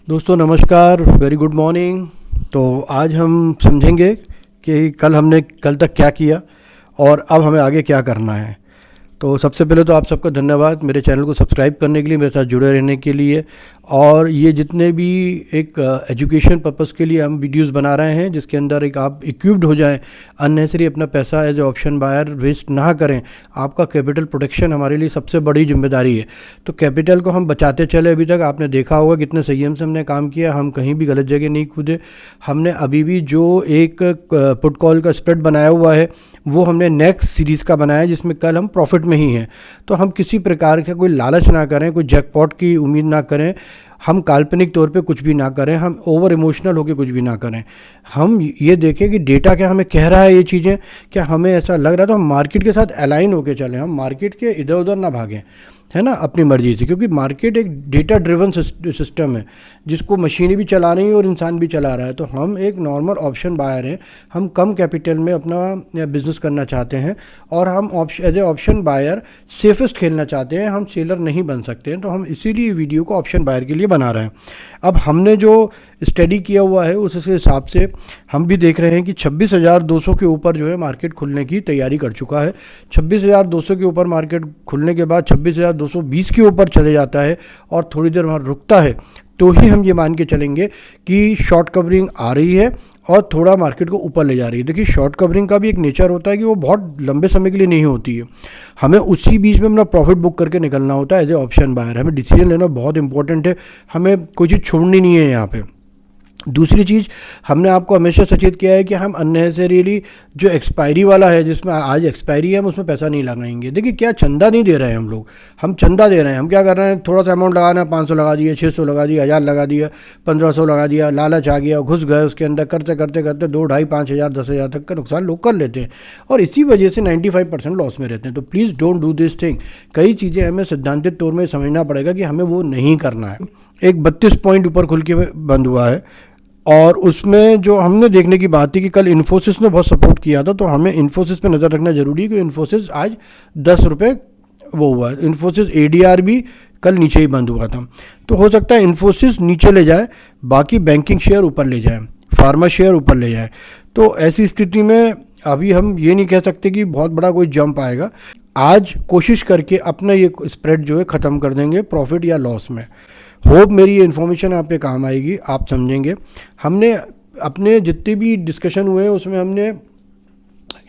दोस्तों नमस्कार, very good morning. तो आज हम समझेंगे कि कल तक क्या किया और अब हमें आगे क्या करना है। तो सबसे पहले तो आप सबका धन्यवाद मेरे चैनल को सब्सक्राइब करने के लिए, मेरे साथ जुड़े रहने के लिए। और ये जितने भी एक एजुकेशन पर्पस के लिए हम वीडियोस बना रहे हैं, जिसके अंदर एक आप इक्विप्ड हो जाएं, अननेसरी अपना पैसा as a option buyer waste ना करें। आपका कैपिटल प्रोटेक्शन हमारे लिए सबसे बड़ी जिम्मेदारी है। तो कैपिटल को हम बचाते चले। अभी तक आपने देखा होगा कितने संयम से हमने काम किया, हम कहीं भी गलत जगह नहीं कूदे। हमने अभी भी जो एक पुट कॉल का स्प्रेड बनाया हुआ है वो हमने नेक्स्ट सीरीज़ का बनाया है, जिसमें कल हम प्रॉफिट में ही हैं। तो हम किसी प्रकार का कोई लालच ना करें, कोई जैकपॉट की उम्मीद ना करें, हम काल्पनिक तौर पे कुछ भी ना करें, हम ओवर इमोशनल होकर कुछ भी ना करें। हम ये देखें कि डेटा क्या हमें कह रहा है, ये चीज़ें क्या हमें ऐसा लग रहा है, तो हम मार्केट के साथ अलाइन होकर चलें। हम मार्केट के इधर उधर ना भागें, है ना, अपनी मर्जी से। क्योंकि मार्केट एक डेटा ड्रिवन सिस्टम है, जिसको मशीनें भी चला रही हैं और इंसान भी चला रहा है। तो हम एक नॉर्मल ऑप्शन बायर हैं, हम कम कैपिटल में अपना बिजनेस करना चाहते हैं और हम as a option buyer safest खेलना चाहते हैं। हम सेलर नहीं बन सकते हैं, तो हम इसीलिए वीडियो को ऑप्शन बायर के लिए बना रहे हैं। अब हमने जो स्टडी किया हुआ है उस हिसाब से हम भी देख रहे हैं कि 26,200 के ऊपर जो है मार्केट खुलने की तैयारी कर चुका है। 26,200 के ऊपर मार्केट खुलने के बाद 26,220 के ऊपर चले जाता है और थोड़ी देर वहाँ रुकता है, तो ही हम ये मान के चलेंगे कि शॉर्ट कवरिंग आ रही है और थोड़ा मार्केट को ऊपर ले जा रही है। देखिए, शॉर्ट कवरिंग का भी एक नेचर होता है कि वो बहुत लंबे समय के लिए नहीं होती है। हमें उसी बीच में अपना प्रॉफिट बुक करके निकलना होता है एज ए ऑप्शन बायर। हमें डिसीजन लेना बहुत इंपॉर्टेंट है, हमें कोई चीज़ छोड़नी नहीं है यहाँ पे। दूसरी चीज़, हमने आपको हमेशा सचेत किया है कि हम अननेसेसरीली जो एक्सपायरी वाला है, जिसमें आज एक्सपायरी है, हम उसमें पैसा नहीं लगाएंगे। देखिए, क्या चंदा नहीं दे रहे हैं हम लोग, हम चंदा दे रहे हैं। हम क्या कर रहे हैं, थोड़ा सा अमाउंट लगाना है, 500 लगा दिया, 600 लगा दिया, 1000 लगा दिया, 1500 लगा दिया, लालच आ गया, घुस गए उसके अंदर, करते करते करते 2, 2.5, 5,000, 10,000 तक का नुकसान लोग कर लेते हैं और इसी वजह से 95% लॉस में रहते हैं। तो please don't do this thing. कई चीज़ें हमें सिद्धांतिक तौर में समझना पड़ेगा कि हमें वो नहीं करना है। एक 32 पॉइंट ऊपर खुल के बंद हुआ है और उसमें जो हमने देखने की बात थी कि कल इन्फोसिस ने बहुत सपोर्ट किया था, तो हमें इन्फोसिस पे नज़र रखना जरूरी है कि इन्फोसिस आज 10 रुपये वो हुआ है। इन्फोसिस ADR भी कल नीचे ही बंद हुआ था, तो हो सकता है इन्फोसिस नीचे ले जाए, बाकी बैंकिंग शेयर ऊपर ले जाए, फार्मा शेयर ऊपर ले जाए। तो ऐसी स्थिति में अभी हम ये नहीं कह सकते कि बहुत बड़ा कोई जंप आएगा। आज कोशिश करके अपना ये स्प्रेड जो है ख़त्म कर देंगे प्रॉफिट या लॉस में। होप मेरी ये इन्फॉर्मेशन आप पे काम आएगी, आप समझेंगे। हमने अपने जितने भी डिस्कशन हुए हैं उसमें हमने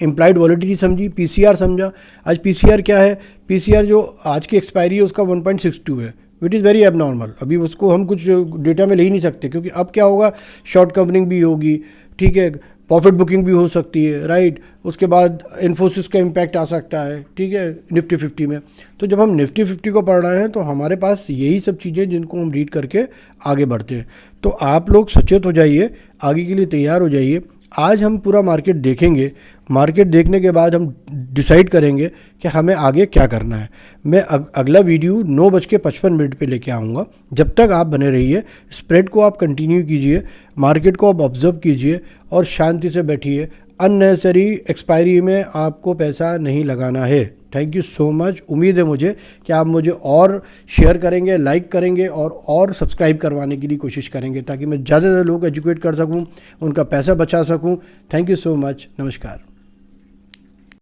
इम्प्लाइड वॉलेटिलिटी समझी, PCR समझा। आज PCR क्या है, PCR जो आज की एक्सपायरी है उसका 1.62 है, विच इज़ वेरी एबनॉर्मल। अभी उसको हम कुछ डेटा में ले ही नहीं सकते, क्योंकि अब क्या होगा, शॉर्ट कवरिंग भी होगी, ठीक है, प्रॉफिट बुकिंग भी हो सकती है, राइट। उसके बाद इन्फोसिस का इम्पैक्ट आ सकता है, ठीक है, निफ्टी 50 में। तो जब हम निफ्टी 50 को पढ़ रहे हैं तो हमारे पास यही सब चीज़ें जिनको हम रीड करके आगे बढ़ते हैं। तो आप लोग सचेत हो जाइए, आगे के लिए तैयार हो जाइए। आज हम पूरा मार्केट देखेंगे, मार्केट देखने के बाद हम डिसाइड करेंगे कि हमें आगे क्या करना है। मैं अगला वीडियो 9:55 पे लेके आऊँगा। जब तक आप बने रहिए, स्प्रेड को आप कंटिन्यू कीजिए, मार्केट को आप ऑब्जर्व कीजिए और शांति से बैठिए। अननेसेसरी एक्सपायरी में आपको पैसा नहीं लगाना है। Thank you so much. उम्मीद है मुझे कि आप मुझे और शेयर करेंगे, लाइक करेंगे और सब्सक्राइब करवाने की भी कोशिश करेंगे, ताकि मैं ज़्यादा से ज़्यादा लोग एजुकेट कर सकूं, उनका पैसा बचा सकूं। Thank you so much. नमस्कार।